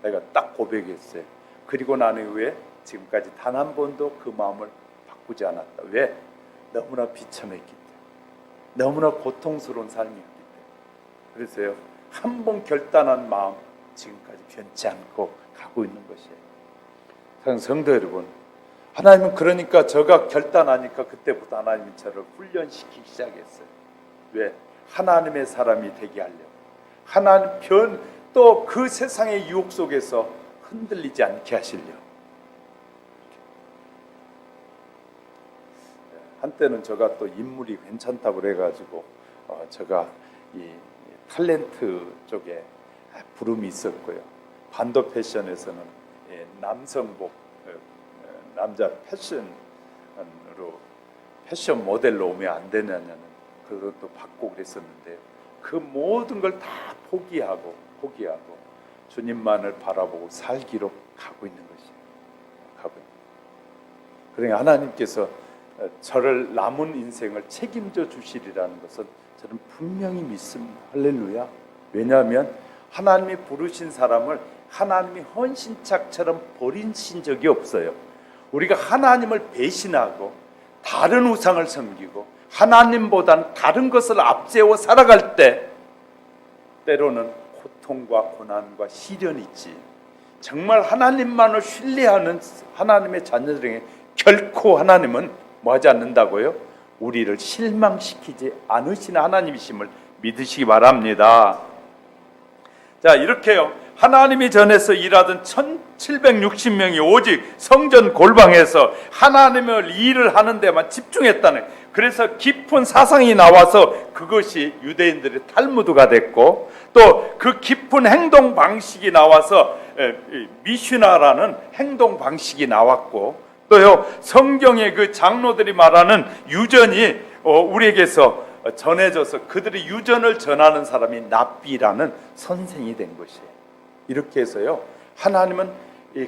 내가 딱 고백했어요. 그리고 난 이후에 지금까지 단 한 번도 그 마음을 바꾸지 않았다. 왜? 너무나 비참했기 때문에, 너무나 고통스러운 삶이었기 때문에. 그래서요, 한 번 결단한 마음 지금까지 변치 않고 가고 있는 것이에요. 사랑하는 성도 여러분, 하나님은 그러니까 제가 결단하니까 그때부터 하나님이 저를 훈련시키기 시작했어요. 왜? 하나님의 사람이 되게 하려고. 하나님 또 그 세상의 유혹 속에서 흔들리지 않게 하시려고. 한때는 제가 또 인물이 괜찮다고 그래가지고 제가 이 탤런트 쪽에 부름이 있었고요. 반도 패션에서는 남성복, 남자 패션으로 패션 모델로 오면 안 되냐는 그것도 받고 그랬었는데 그 모든 걸 다 포기하고 주님만을 바라보고 살기로 가고 있는 것이에요. 그러니까 하나님께서 저를 남은 인생을 책임져 주시리라는 것은 저는 분명히 믿습니다. 할렐루야. 왜냐하면 하나님이 부르신 사람을 하나님이 헌신짝처럼 버리신 적이 없어요. 우리가 하나님을 배신하고 다른 우상을 섬기고 하나님보단 다른 것을 앞세워 살아갈 때 때로는 고통과 고난과 시련이 있지, 정말 하나님만을 신뢰하는 하나님의 자녀들에게 결코 하나님은 뭐하지 않는다고요? 우리를 실망시키지 않으시는 하나님이심을 믿으시기 바랍니다. 자, 이렇게요, 하나님이 전에서 일하던 1760명이 오직 성전 골방에서 하나님을 일을 하는 데만 집중했다는, 그래서 깊은 사상이 나와서 그것이 유대인들의 탈무드가 됐고, 또 그 깊은 행동 방식이 나와서 미슈나라는 행동 방식이 나왔고, 또요 성경의 그 장로들이 말하는 유전이 우리에게서 전해져서 그들의 유전을 전하는 사람이 납비라는 선생이 된 것이에요. 이렇게 해서요, 하나님은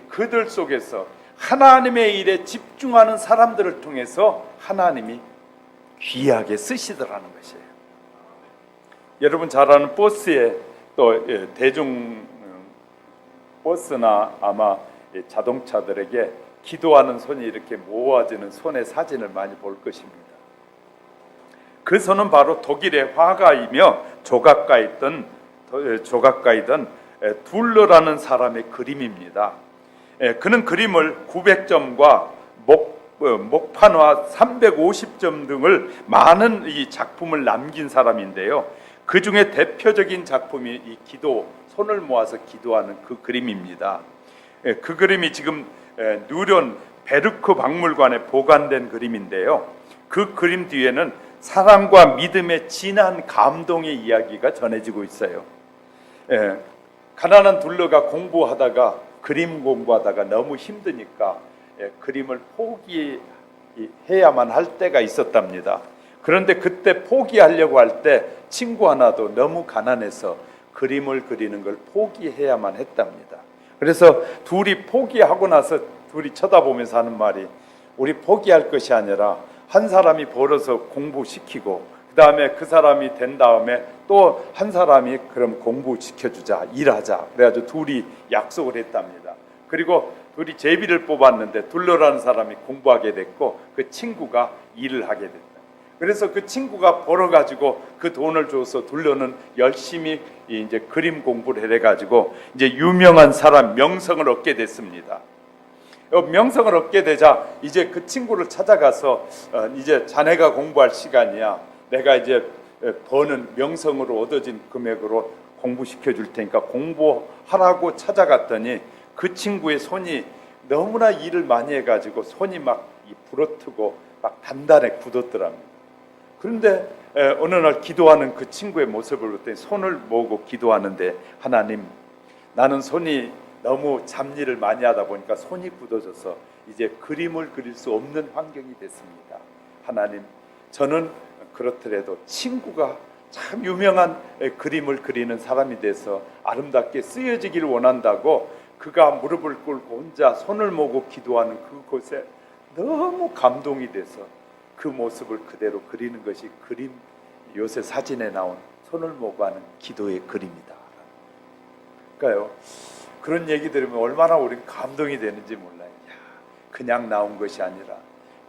그들 속에서 하나님의 일에 집중하는 사람들을 통해서 하나님이 귀하게 쓰시더라는 것이에요. 여러분 잘 아는 버스에 또 대중 버스나 아마 자동차들에게 기도하는 손이 이렇게 모아지는 손의 사진을 많이 볼 것입니다. 그 손은 바로 독일의 화가이며 조각가이던 둘러라는 사람의 그림입니다. 그는 그림을 900점과 목판화 350점 등을 많은 이 작품을 남긴 사람인데요. 그 중에 대표적인 작품이 이 기도, 손을 모아서 기도하는 그 그림입니다. 그 그림이 지금 누런 베르크 박물관에 보관된 그림인데요. 그 그림 뒤에는 사랑과 믿음의 진한 감동의 이야기가 전해지고 있어요. 가난한 둘러가 공부하다가 그림 공부하다가 너무 힘드니까 그림을 포기해야만 할 때가 있었답니다. 그런데 그때 포기하려고 할 때 친구 하나도 너무 가난해서 그림을 그리는 걸 포기해야만 했답니다. 그래서 둘이 포기하고 나서 둘이 쳐다보면서 하는 말이, 우리 포기할 것이 아니라 한 사람이 벌어서 공부시키고 그 다음에 그 사람이 된 다음에 또 한 사람이 그럼 공부시켜주자, 일하자. 그래가지고 둘이 약속을 했답니다. 그리고 둘이 제비를 뽑았는데 둘러라는 사람이 공부하게 됐고 그 친구가 일을 하게 됐다. 그래서 그 친구가 벌어가지고 그 돈을 줘서 둘러는 열심히 이제 그림 공부를 해가지고 이제 유명한 사람, 명성을 얻게 됐습니다. 명성을 얻게 되자 이제 그 친구를 찾아가서 이제 자네가 공부할 시간이야. 내가 이제 버는 명성으로 얻어진 금액으로 공부시켜 줄 테니까 공부하라고 찾아갔더니 그 친구의 손이 너무나 일을 많이 해가지고 손이 막 부러뜨고 막 단단해 굳었더랍니다. 그런데 어느 날 기도하는 그 친구의 모습을 봤더니 손을 모으고 기도하는데, 하나님, 나는 손이 너무 잡일을 많이 하다 보니까 손이 굳어져서 이제 그림을 그릴 수 없는 환경이 됐습니다. 하나님, 저는 그렇더라도 친구가 참 유명한 그림을 그리는 사람이 돼서 아름답게 쓰여지기를 원한다고 그가 무릎을 꿇고 혼자 손을 모으고 기도하는 그곳에 너무 감동이 돼서 그 모습을 그대로 그리는 것이 그림, 요새 사진에 나온 손을 모으고 하는 기도의 그림이다. 그러니까요, 그런 얘기 들으면 얼마나 우리는 감동이 되는지 몰라요. 그냥 나온 것이 아니라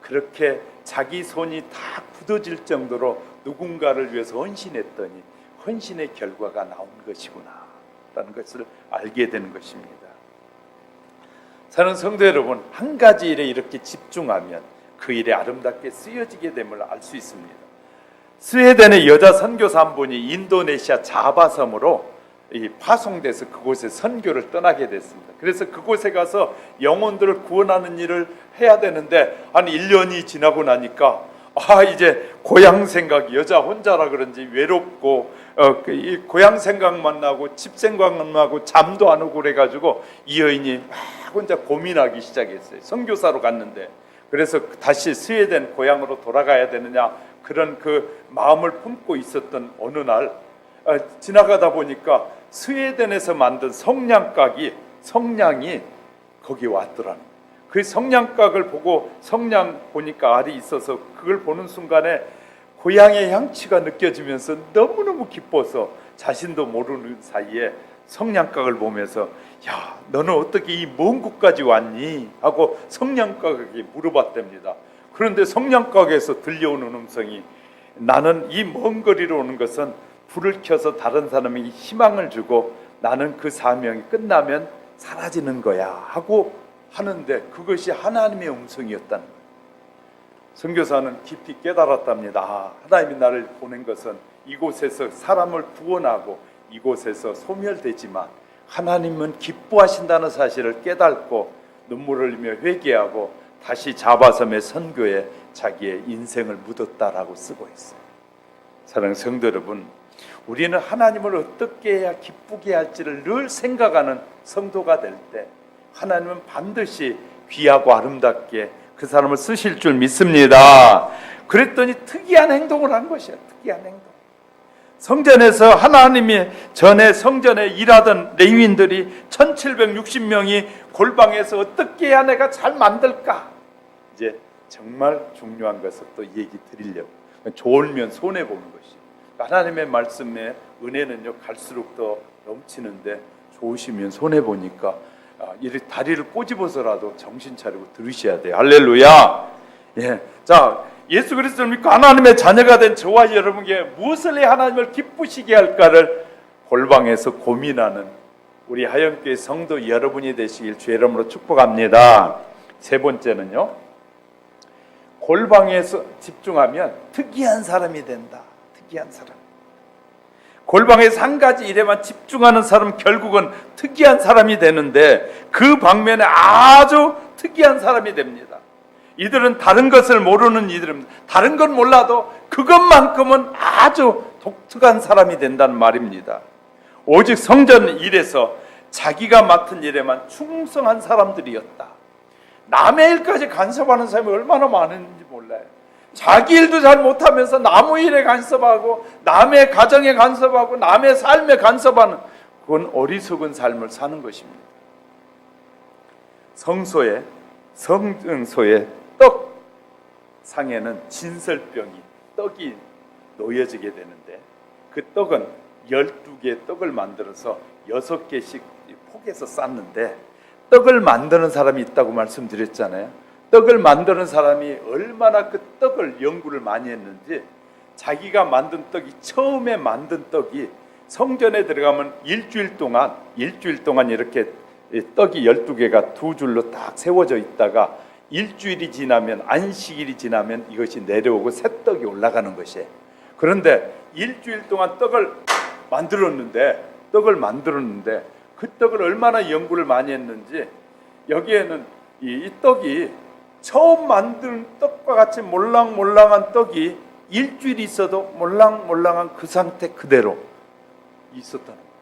그렇게 자기 손이 다 굳어질 정도로 누군가를 위해서 헌신했더니 헌신의 결과가 나온 것이구나 라는 것을 알게 되는 것입니다. 사랑하는 성도 여러분, 한 가지 일에 이렇게 집중하면 그 일에 아름답게 쓰여지게 됨을 알 수 있습니다. 스웨덴의 여자 선교사 한 분이 인도네시아 자바섬으로 파송돼서 그곳에 선교를 떠나게 됐습니다. 그래서 그곳에 가서 영혼들을 구원하는 일을 해야 되는데 한 1년이 지나고 나니까 이제 고향 생각이, 여자 혼자라 그런지 외롭고 이 고향 생각만 나고 집 생각만 나고 잠도 안 오고 그래가지고 이 여인이 막 혼자 고민하기 시작했어요. 선교사로 갔는데, 그래서 다시 스웨덴 고향으로 돌아가야 되느냐 그런 그 마음을 품고 있었던 어느 날 지나가다 보니까 스웨덴에서 만든 성냥이 거기 왔더라는 거예요. 그 성냥각을 보고 성냥 보니까 알이 있어서 그걸 보는 순간에 고향의 향취가 느껴지면서 너무너무 기뻐서 자신도 모르는 사이에 성냥각을 보면서, 야, 너는 어떻게 이 먼 곳까지 왔니? 하고 성냥각에게 물어봤답니다. 그런데 성냥각에서 들려오는 음성이, 나는 이 먼 거리로 오는 것은 불을 켜서 다른 사람에게 희망을 주고 나는 그 사명이 끝나면 사라지는 거야 하고 하는데, 그것이 하나님의 음성이었다는 거예요. 선교사는 깊이 깨달았답니다. 하나님이 나를 보낸 것은 이곳에서 사람을 구원하고 이곳에서 소멸되지만 하나님은 기뻐하신다는 사실을 깨닫고 눈물을 흘리며 회개하고 다시 자바섬의 선교에 자기의 인생을 묻었다라고 쓰고 있어요. 사랑하는 성도 여러분, 우리는 하나님을 어떻게 해야 기쁘게 할지를 늘 생각하는 성도가 될 때 하나님은 반드시 귀하고 아름답게 그 사람을 쓰실 줄 믿습니다. 그랬더니 특이한 행동을 한 것이야. 특이한 행동. 성전에서 하나님이 전에 성전에 일하던 레위인들이 1760명이 골방에서 어떻게 해야 내가 잘 만들까? 이제 정말 중요한 것을 또 얘기 드리려고. 좋으면 손해보는 것이. 하나님의 말씀에 은혜는요 갈수록 더 넘치는데 좋으시면 손해보니까 이 다리를 꼬집어서라도 정신 차리고 들으셔야 돼요. 할렐루야. 예. 자, 예수 그리스도를 믿고 하나님의 자녀가 된 저와 여러분에게 무엇을 해 하나님을 기쁘시게 할까를 골방에서 고민하는 우리 하영교회 성도 여러분이 되시길 주의 이름으로 축복합니다. 세 번째는요, 골방에서 집중하면 특이한 사람이 된다. 특이한 사람. 골방에서 한 가지 일에만 집중하는 사람은 결국은 특이한 사람이 되는데 그 방면에 아주 특이한 사람이 됩니다. 이들은 다른 것을 모르는 이들입니다. 다른 건 몰라도 그것만큼은 아주 독특한 사람이 된다는 말입니다. 오직 성전 일에서 자기가 맡은 일에만 충성한 사람들이었다. 남의 일까지 간섭하는 사람이 얼마나 많은지 몰라요. 자기 일도 잘 못하면서 남의 일에 간섭하고 남의 가정에 간섭하고 남의 삶에 간섭하는, 그건 어리석은 삶을 사는 것입니다. 성소에 떡 상에는 진설병이, 떡이 놓여지게 되는데 그 떡은 12개의 떡을 만들어서 6개씩 폭에서 쌌는데, 떡을 만드는 사람이 있다고 말씀드렸잖아요. 떡을 만드는 사람이 얼마나 그 떡을 연구를 많이 했는지, 자기가 만든 떡이, 처음에 만든 떡이 성전에 들어가면 일주일 동안 이렇게 떡이 12개가 두 줄로 딱 세워져 있다가 일주일이 지나면, 안식일이 지나면 이것이 내려오고 새 떡이 올라가는 것이에요. 그런데 일주일 동안 떡을 만들었는데 그 떡을 얼마나 연구를 많이 했는지, 여기에는 이 떡이 처음 만든 떡과 같이 몰랑몰랑한 떡이 일주일이 있어도 몰랑몰랑한 그 상태 그대로 있었다는 거예요.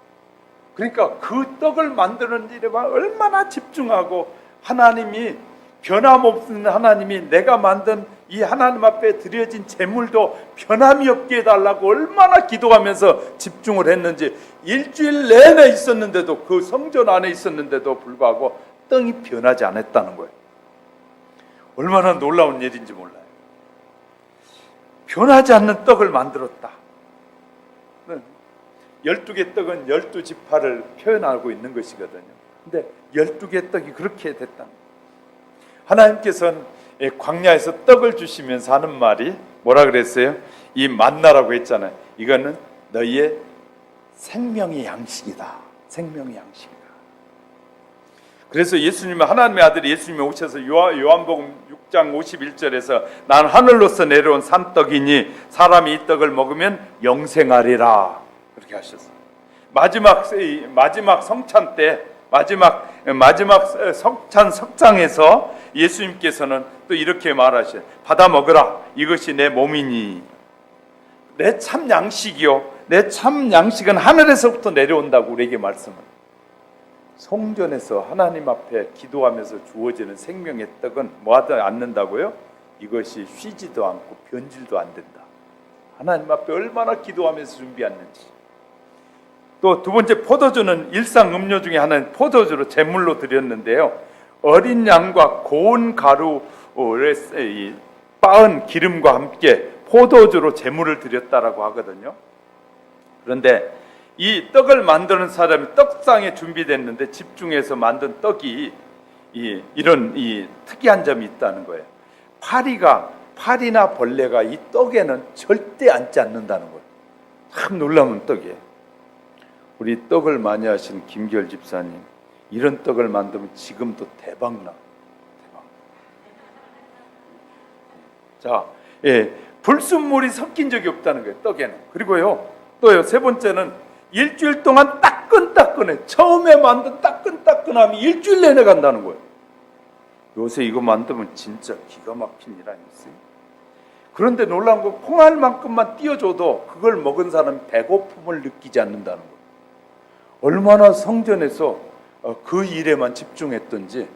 그러니까 그 떡을 만드는 일에만 얼마나 집중하고, 하나님이, 변함없는 하나님이 내가 만든 이 하나님 앞에 드려진 제물도 변함이 없게 해달라고 얼마나 기도하면서 집중을 했는지, 일주일 내내 있었는데도, 그 성전 안에 있었는데도 불구하고 떡이 변하지 않았다는 거예요. 얼마나 놀라운 일인지 몰라요. 변하지 않는 떡을 만들었다. 12개 떡은 12지파를 표현하고 있는 것이거든요. 근데 12개 떡이 그렇게 됐다는 거예요. 하나님께서는 광야에서 떡을 주시면서 하는 말이 뭐라 그랬어요? 이 만나라고 했잖아요. 이거는 너희의 생명의 양식이다. 생명의 양식이다. 그래서 예수님은, 하나님의 아들이 예수님이 오셔서 요한복음 6장 51절에서 난 하늘로서 내려온 산떡이니 사람이 이 떡을 먹으면 영생하리라, 그렇게 하셨어요. 마지막 성찬 때, 마지막 성찬 석장에서 예수님께서는 또 이렇게 말하셔요. 받아 먹으라, 이것이 내 몸이니. 내 참 양식이요, 내 참 양식은 하늘에서부터 내려온다고 우리에게 말씀을. 성전에서 하나님 앞에 기도하면서 주어지는 생명의 떡은 뭐하지 않는다고요? 이것이 쉬지도 않고 변질도 안 된다. 하나님 앞에 얼마나 기도하면서 준비했는지. 또 두 번째, 포도주는 일상 음료 중에 하나는 포도주로 제물로 드렸는데요, 어린 양과 고운 가루를 빻은 기름과 함께 포도주로 제물을 드렸다라고 하거든요. 그런데 이 떡을 만드는 사람이 떡상에 준비됐는데 집중해서 만든 떡이 이런 특이한 점이 있다는 거예요. 파리나 벌레가 이 떡에는 절대 앉지 않는다는 거예요. 참 놀라운 떡이에요. 우리 떡을 많이 하신 김결 집사님, 이런 떡을 만들면 지금도 대박나. 자, 불순물이 섞인 적이 없다는 거예요, 떡에는. 그리고요, 또요, 세 번째는 일주일 동안 따끈따끈해. 처음에 만든 따끈따끈함이 일주일 내내 간다는 거예요. 요새 이거 만들면 진짜 기가 막힌 일 아니겠어요? 그런데 놀라운 건 콩알만큼만 띄워줘도 그걸 먹은 사람은 배고픔을 느끼지 않는다는 거예요. 얼마나 성전에서 그 일에만 집중했던지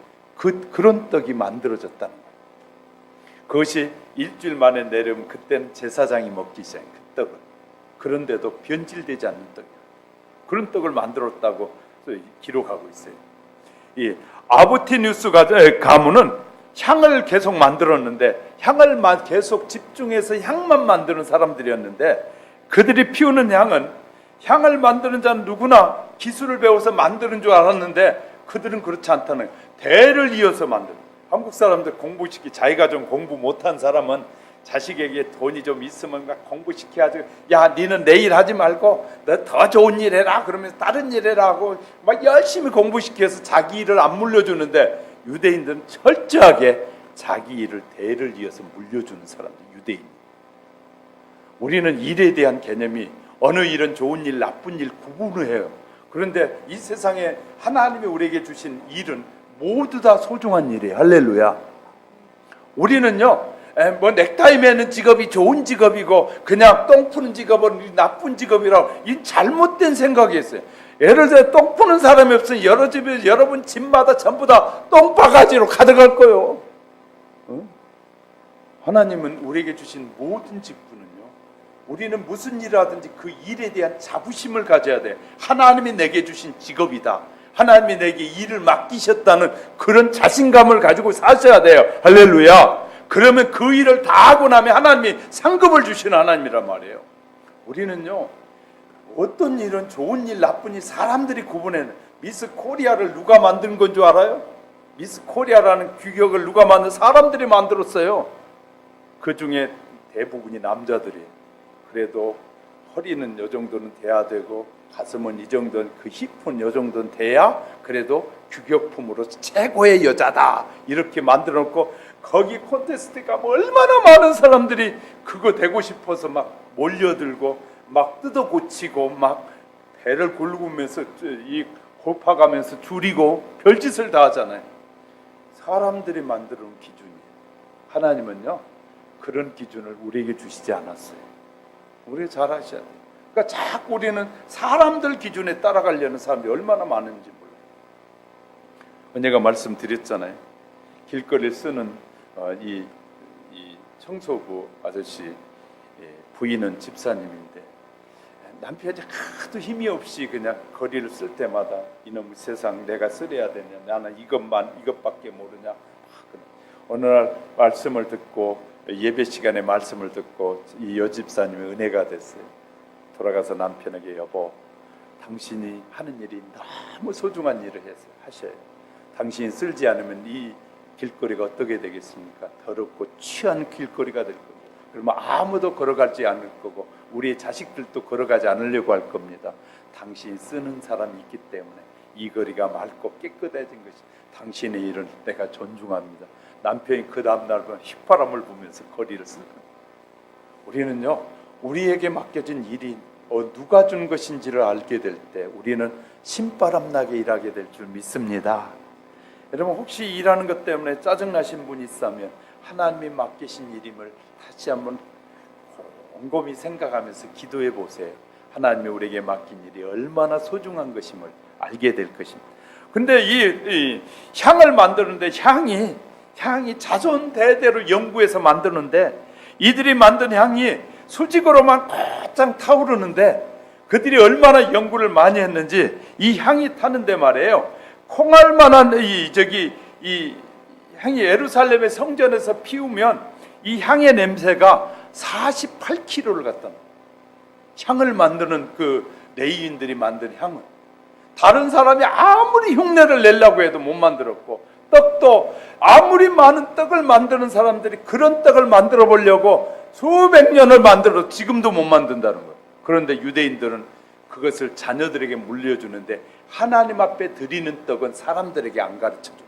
그런 떡이 만들어졌다는 거예요. 그것이 일주일 만에 내려오면 그때는 제사장이 먹기 시작해요. 그 떡을. 그런데도 변질되지 않는 떡이에요. 그런 떡을 만들었다고 기록하고 있어요. 이 아부티누스 가문은 향을 계속 만들었는데, 향을 계속 집중해서 향만 만드는 사람들이었는데, 그들이 피우는 향을 만드는 자는 누구나 기술을 배워서 만드는 줄 알았는데, 그들은 그렇지 않다는 거예요. 대를 이어서 만드는. 한국 사람들 공부시키, 자기가 좀 공부 못한 사람은 자식에게 돈이 좀 있으면 공부시켜야지. 야, 니는 내일 하지 말고 너 더 좋은 일 해라, 그러면서 다른 일 해라 하고 막 열심히 공부시켜서 자기 일을 안 물려주는데, 유대인들은 철저하게 자기 일을 대를 이어서 물려주는 사람들, 유대인. 우리는 일에 대한 개념이 어느 일은 좋은 일, 나쁜 일 구분을 해요. 그런데 이 세상에 하나님이 우리에게 주신 일은 모두 다 소중한 일이에요. 할렐루야. 우리는요, 뭐 넥타이 매는 직업이 좋은 직업이고 그냥 똥 푸는 직업은 나쁜 직업이라고 이 잘못된 생각이 있어요. 예를 들어 똥 푸는 사람이 없으면 여러분 집마다 전부 다 똥바가지로 가득할 거예요. 하나님은 우리에게 주신 모든 직분은요, 우리는 무슨 일을 하든지 그 일에 대한 자부심을 가져야 돼. 하나님이 내게 주신 직업이다, 하나님이 내게 일을 맡기셨다는 그런 자신감을 가지고 사셔야 돼요. 할렐루야. 그러면 그 일을 다 하고 나면 하나님이 상급을 주시는 하나님이란 말이에요. 우리는요, 어떤 일은 좋은 일, 나쁜 일 사람들이 구분해는, 미스 코리아를 누가 만든 건 줄 알아요? 미스 코리아라는 규격을 누가 만든? 사람들이 만들었어요. 그 중에 대부분이 남자들이에요. 그래도 허리는 이 정도는 돼야 되고 가슴은 이 정도는, 그 힙은 이 정도는 돼야 그래도 규격품으로 최고의 여자다 이렇게 만들어 놓고, 거기 콘테스트에 가면 얼마나 많은 사람들이 그거 되고 싶어서 막 몰려들고 막 뜯어 고치고 막 배를 굴구면서 이 골파가면서 줄이고 별짓을 다 하잖아요. 사람들이 만들어 놓은 기준이에요. 하나님은요, 그런 기준을 우리에게 주시지 않았어요. 우리가 잘 아셔야 돼요. 그러니까 자꾸 우리는 사람들 기준에 따라가려는 사람이 얼마나 많은지 몰라요. 언제가 말씀드렸잖아요. 길거리를 쓰는 이 청소부 아저씨 부인은 집사님인데, 남편이 하도 힘이 없이 그냥 거리를 쓸 때마다 이놈의 세상 내가 쓰려야 되냐, 나는 이것밖에 모르냐. 어느 날 말씀을 듣고, 예배 시간에 말씀을 듣고 이 여집사님의 은혜가 됐어요. 돌아가서 남편에게, 여보, 당신이 하는 일이 너무 소중한 일을 하셔요. 당신이 쓸지 않으면 이 길거리가 어떻게 되겠습니까? 더럽고 취한 길거리가 될 겁니다. 그러면 아무도 걸어가지 않을 거고 우리의 자식들도 걸어가지 않으려고 할 겁니다. 당신이 쓰는 사람이 있기 때문에 이 거리가 맑고 깨끗해진 것이 당신의 일은 내가 존중합니다. 남편이 그 다음날 휘파람을 부면서 거리를 쓸 겁니다. 우리는요, 우리에게 맡겨진 일이 누가 준 것인지를 알게 될 때 우리는 신바람나게 일하게 될 줄 믿습니다. 여러분, 혹시 일하는 것 때문에 짜증나신 분이 있다면 하나님이 맡기신 일임을 다시 한번 곰곰이 생각하면서 기도해 보세요. 하나님이 우리에게 맡긴 일이 얼마나 소중한 것임을 알게 될 것입니다. 근데 이 향을 만드는데 향이 자손대대로 연구해서 만드는데, 이들이 만든 향이 수직으로만 곧장 타오르는데 그들이 얼마나 연구를 많이 했는지 이 향이 타는데 말이에요, 콩알만한 이 향이 예루살렘의 성전에서 피우면 이 향의 냄새가 48kg를 갖다 놔요. 향을 만드는 그 레위인들이 만든 향은 다른 사람이 아무리 흉내를 내려고 해도 못 만들었고, 떡도 아무리 많은 떡을 만드는 사람들이 그런 떡을 만들어 보려고 수백 년을 만들어도 지금도 못 만든다는 거예요. 그런데 유대인들은 그것을 자녀들에게 물려주는데 하나님 앞에 드리는 떡은 사람들에게 안 가르쳐줍니다.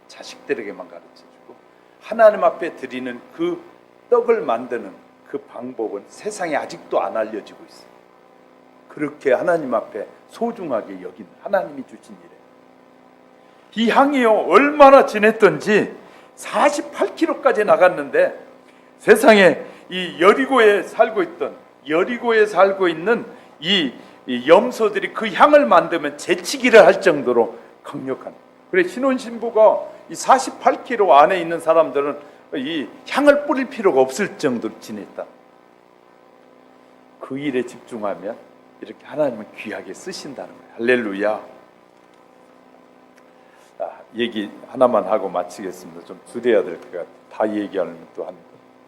자식들에게만 가르쳐주고, 하나님 앞에 드리는 그 떡을 만드는 그 방법은 세상에 아직도 안 알려지고 있어요. 그렇게 하나님 앞에 소중하게 여긴 하나님이 주신 일이에요. 이 향이요, 얼마나 진했던지 48km까지 나갔는데, 세상에 이 여리고에 살고 있는 이 염소들이 그 향을 만들면 재치기를 할 정도로 강력한. 그래, 신혼 신부가 이 48km 안에 있는 사람들은 이 향을 뿌릴 필요가 없을 정도로 진했다. 그 일에 집중하면 이렇게 하나님은 귀하게 쓰신다는 거예요. 할렐루야. 얘기 하나만 하고 마치겠습니다. 좀 줄여야 될 것 같아요. 다 얘기하면 또 한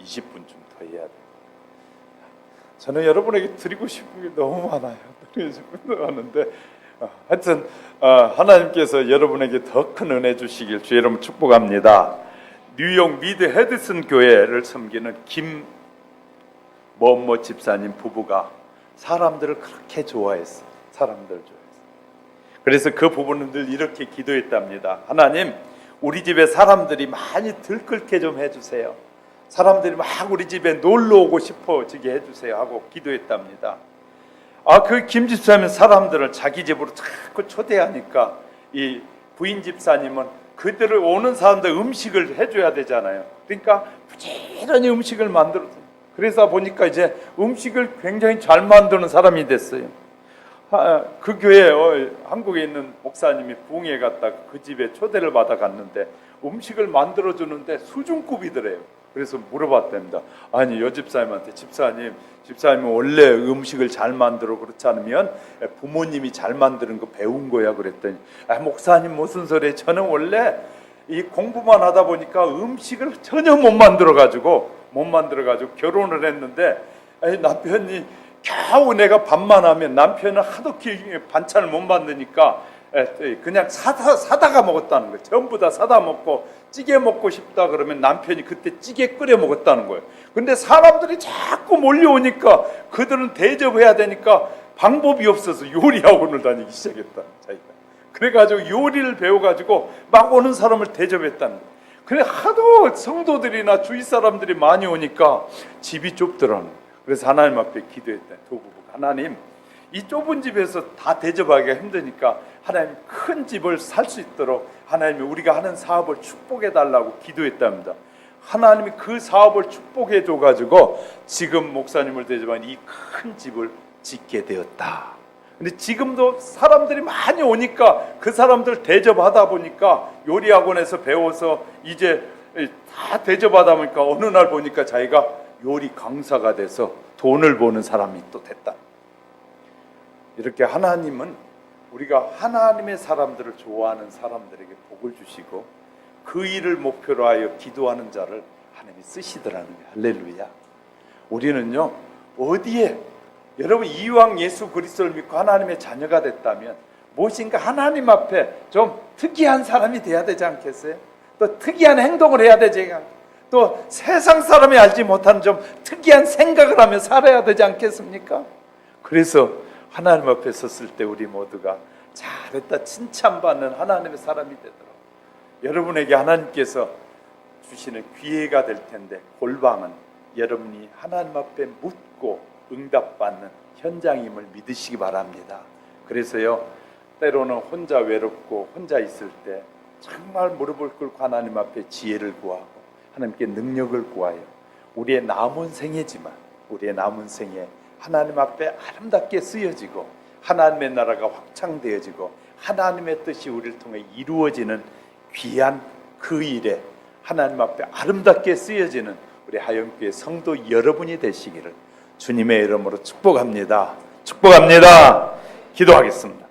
20분쯤 더 해야 돼요. 저는 여러분에게 드리고 싶은 게 너무 많아요. 드리고 싶은 게 많은데, 하여튼 하나님께서 여러분에게 더 큰 은혜 주시길 주 여러분 축복합니다. 뉴욕 미드 헤드슨 교회를 섬기는 김某집사님 부부가 사람들을 그렇게 좋아했어요. 사람들을 좋아했어요. 그래서 그 부부는 늘 이렇게 기도했답니다. 하나님, 우리 집에 사람들이 많이 들끓게 좀 해주세요. 사람들이 막 우리 집에 놀러 오고 싶어지게 해주세요 하고 기도했답니다. 그 김 집사님은 사람들을 자기 집으로 자꾸 초대하니까 이 부인 집사님은 그들을 오는 사람들 음식을 해줘야 되잖아요. 그러니까 부지런히 음식을 만들어요. 그래서 보니까 이제 음식을 굉장히 잘 만드는 사람이 됐어요. 그 교회 한국에 있는 목사님이 부흥회 갔다가 그 집에 초대를 받아 갔는데 음식을 만들어 주는데 수준급이더래요. 그래서 물어봤답니다. 아니 여 집사님한테 집사님은 원래 음식을 잘 만들어 그렇지 않으면 부모님이 잘 만드는 거 배운 거야 그랬더니 목사님 무슨 소리예요? 저는 원래 이 공부만 하다 보니까 음식을 전혀 못 만들어 가지고 결혼을 했는데 남편이 겨우 내가 밥만 하면 남편은 하도 반찬을 못 만드니까 그냥 사다가 먹었다는 거예요. 전부 다 사다 먹고 찌개 먹고 싶다 그러면 남편이 그때 찌개 끓여 먹었다는 거예요. 근데 사람들이 자꾸 몰려오니까 그들은 대접해야 되니까 방법이 없어서 요리학원을 다니기 시작했다. 자기가. 그래가지고 요리를 배워가지고 막 오는 사람을 대접했다는 거예요. 그래 하도 성도들이나 주위 사람들이 많이 오니까 집이 좁더라는 거예요. 그래서 하나님 앞에 기도했다. 하나님, 이 좁은 집에서 다 대접하기가 힘드니까 하나님 큰 집을 살 수 있도록 하나님이 우리가 하는 사업을 축복해 달라고 기도했답니다. 하나님이 그 사업을 축복해 줘가지고 지금 목사님을 대접한 이 큰 집을 짓게 되었다. 근데 지금도 사람들이 많이 오니까 그 사람들 대접하다 보니까 요리학원에서 배워서 이제 다 대접하다 보니까 어느 날 보니까 자기가 요리 강사가 돼서 돈을 버는 사람이 또 됐다. 이렇게 하나님은 우리가 하나님의 사람들을 좋아하는 사람들에게 복을 주시고 그 일을 목표로 하여 기도하는 자를 하나님이 쓰시더라는 거예요. 할렐루야. 우리는요 어디에 여러분 이왕 예수 그리스도를 믿고 하나님의 자녀가 됐다면 무엇인가 하나님 앞에 좀 특이한 사람이 돼야 되지 않겠어요? 또 특이한 행동을 해야 되지 않겠어요? 또 세상 사람이 알지 못한 좀 특이한 생각을 하며 살아야 되지 않겠습니까? 그래서 하나님 앞에 섰을 때 우리 모두가 잘했다 칭찬받는 하나님의 사람이 되도록 여러분에게 하나님께서 주시는 기회가 될 텐데 골방은 여러분이 하나님 앞에 묻고 응답받는 현장임을 믿으시기 바랍니다. 그래서요 때로는 혼자 외롭고 혼자 있을 때 정말 무릎을 꿇고 하나님 앞에 지혜를 구하고 하나님께 능력을 구하여 우리의 남은 생애지만 우리의 남은 생에 하나님 앞에 아름답게 쓰여지고 하나님의 나라가 확장되어지고 하나님의 뜻이 우리를 통해 이루어지는 귀한 그 일에 하나님 앞에 아름답게 쓰여지는 우리 하영교회 성도 여러분이 되시기를 주님의 이름으로 축복합니다. 기도하겠습니다.